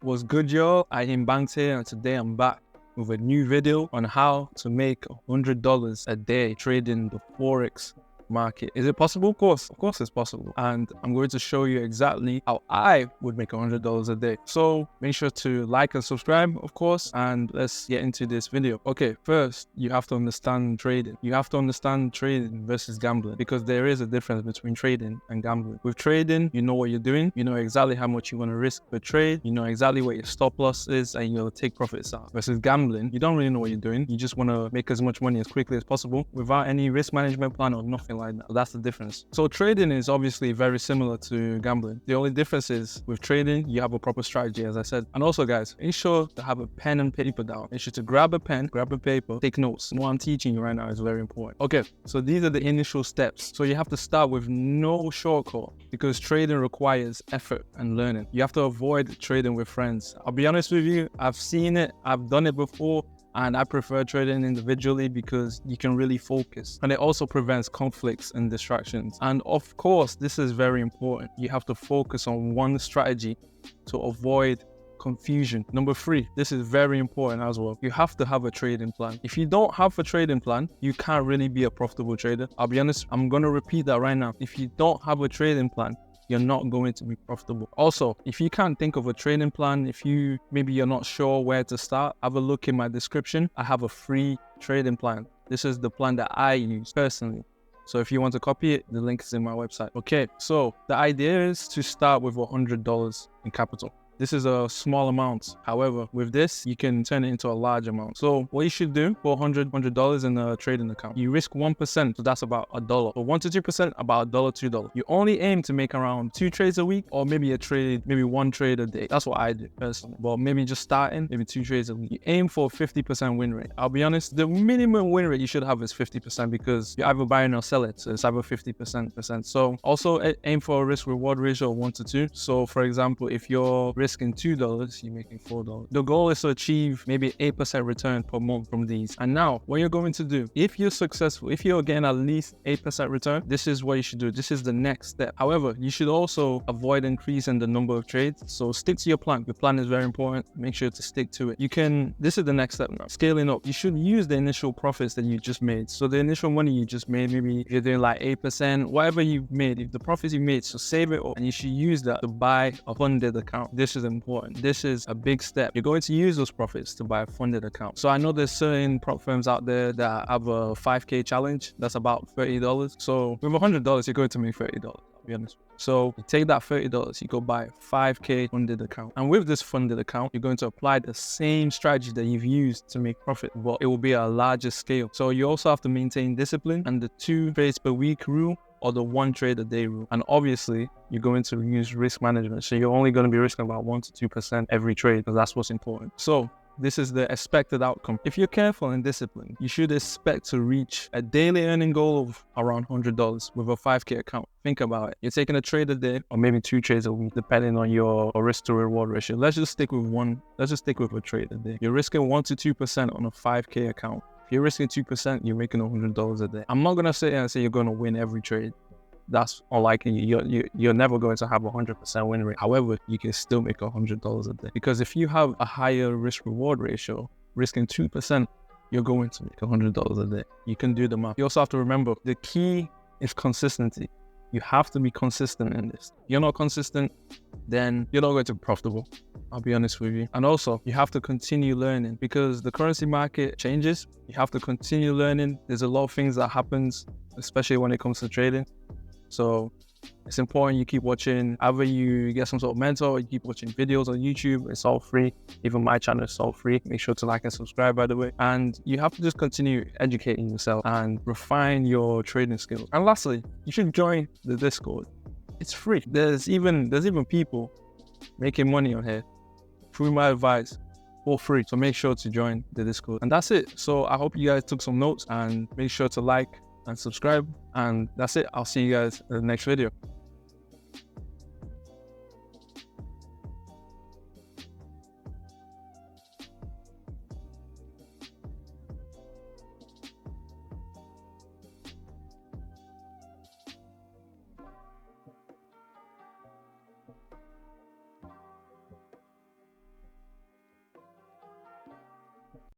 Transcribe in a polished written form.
What's good, y'all? I am Banks here, and today I'm back with a new video on how to make $100 a day trading the Forex market. Is it possible? Of course it's possible. And I'm going to show you exactly how I would make $100 a day. So make sure to like and subscribe, of course, and let's get into this video. Okay, first, you have to understand trading. You have to understand trading versus gambling, because there is a difference between trading and gambling. With trading, you know what you're doing. You know exactly how much you want to risk per trade. You know exactly what your stop loss is, and you'll take profits out. Versus gambling, you don't really know what you're doing. You just want to make as much money as quickly as possible without any risk management plan or nothing like that. So that's the difference. So trading is obviously very similar to gambling. The only difference is with trading, you have a proper strategy, as I said. And also, guys, make sure to have a pen and paper down. Make sure to grab a pen, grab a paper, take notes. What I'm teaching you right now is very important. Okay, so these are the initial steps. So you have to start with no shortcut, because trading requires effort and learning. You have to avoid trading with friends. I'll be honest with you, I've seen it, I've done it before, and I prefer trading individually because you can really focus. And it also prevents conflicts and distractions. And of course, this is very important. You have to focus on one strategy to avoid confusion. Number 3, this is very important as well. You have to have a trading plan. If you don't have a trading plan, you can't really be a profitable trader. I'll be honest, I'm going to repeat that right now. If you don't have a trading plan, you're not going to be profitable. Also, if you can't think of a trading plan, if maybe you're not sure where to start, have a look in my description. I have a free trading plan. This is the plan that I use personally. So if you want to copy it, the link is in my website. Okay, so the idea is to start with $100 in capital. This is a small amount. However, with this, you can turn it into a large amount. So what you should do for $100 in a trading account, you risk 1%, so that's about $1. So 1 to 2%, about $1, $2. You only aim to make around 2 trades a week, or maybe maybe 1 trade a day. That's what I do personally. But maybe just starting, maybe 2 trades a week. You aim for 50% win rate. I'll be honest, the minimum win rate you should have is 50%, because you're either buying or selling. So it's either 50%. So also aim for a risk reward ratio of 1 to 2. So for example, if you're risking $2, you're making $4. The goal is to achieve maybe 8% return per month from these. And now, what you're going to do, if you're successful, if you're getting at least 8% return, this is what you should do. This is the next step. However, you should also avoid increasing the number of trades. So stick to your plan. Your plan is very important. Make sure to stick to it. This is the next step now. Scaling up. You should use the initial profits that you just made. So the initial money you just made, maybe if you're doing like 8%, whatever you made, if the profits you made, so save it up, and you should use that to buy a funded account. This is important. This is a big step. You're going to use those profits to buy a funded account. So I know there's certain prop firms out there that have a 5K challenge. That's about $30. So with $100, you're going to make $30. I'll be honest. So you take that $30, you go buy a 5K funded account. And with this funded account, you're going to apply the same strategy that you've used to make profit, but it will be a larger scale. So you also have to maintain discipline and the 2 trades per week rule, or the 1 trade a day rule. And obviously, you're going to use risk management. So you're only going to be risking about 1 to 2% every trade, because that's what's important. So this is the expected outcome. If you're careful and disciplined, you should expect to reach a daily earning goal of around $100 with a 5K account. Think about it. You're taking a trade a day, or maybe 2 trades a week, depending on your risk to reward ratio. Let's just stick with a trade a day. You're risking 1 to 2% on a 5K account. If you're risking 2%, you're making $100 a day. I'm not going to sit here and say you're going to win every trade. That's unlikely. You're never going to have a 100% win rate. However, you can still make $100 a day. Because if you have a higher risk reward ratio, risking 2%, you're going to make $100 a day. You can do the math. You also have to remember, the key is consistency. You have to be consistent in this. If you're not consistent, then you're not going to be profitable. I'll be honest with you. And also, you have to continue learning, because the currency market changes. You have to continue learning. There's a lot of things that happens, especially when it comes to trading. So it's important you keep watching. Either you get some sort of mentor, or you keep watching videos on YouTube. It's all free. Even my channel is all free. Make sure to like and subscribe, by the way. And you have to just continue educating yourself and refine your trading skills. And lastly, you should join the Discord. It's free. There's even people making money on here through my advice for free. So make sure to join the Discord. And that's it. So I hope you guys took some notes, and make sure to like and subscribe. And that's it. I'll see you guys in the next video.